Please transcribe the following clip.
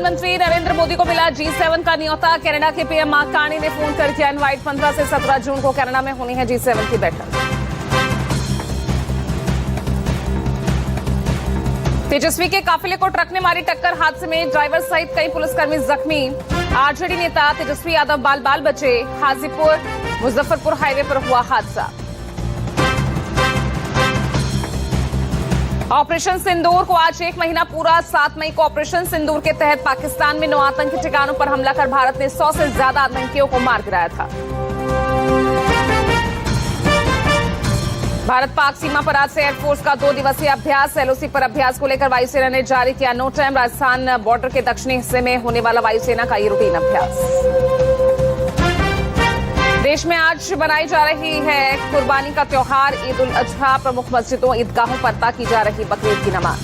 प्रधानमंत्री नरेंद्र मोदी को मिला G7 का न्योता। कनाडा के पीएम मार्क कार्नी ने फोन कर किया इनवाइट। 15 से 17 जून को कनाडा में होनी है G7 की बैठक। तेजस्वी के काफिले को ट्रक ने मारी टक्कर। हादसे में ड्राइवर सहित कई पुलिसकर्मी जख्मी। आरजेडी नेता तेजस्वी यादव बाल बाल बचे। हाजीपुर मुजफ्फरपुर हाईवे पर हुआ हादसा। ऑपरेशन सिंदूर को आज 1 महीना पूरा। 7 मई को ऑपरेशन सिंदूर के तहत पाकिस्तान में 9 आतंकी ठिकानों पर हमला कर भारत ने 100 से ज्यादा आतंकियों को मार गिराया था। भारत पाक सीमा पर आज से एयरफोर्स का 2 दिवसीय अभ्यास। एलओसी पर अभ्यास को लेकर वायुसेना ने जारी किया नोट टाइम। राजस्थान बॉर्डर के दक्षिणी हिस्से में होने वाला वायुसेना का ये रूटीन अभ्यास। देश में आज मनाई जा रही है कुर्बानी का त्योहार ईद उल अजहा। प्रमुख मस्जिदों ईदगाहों पर अदा की जा रही बकरीद की नमाज।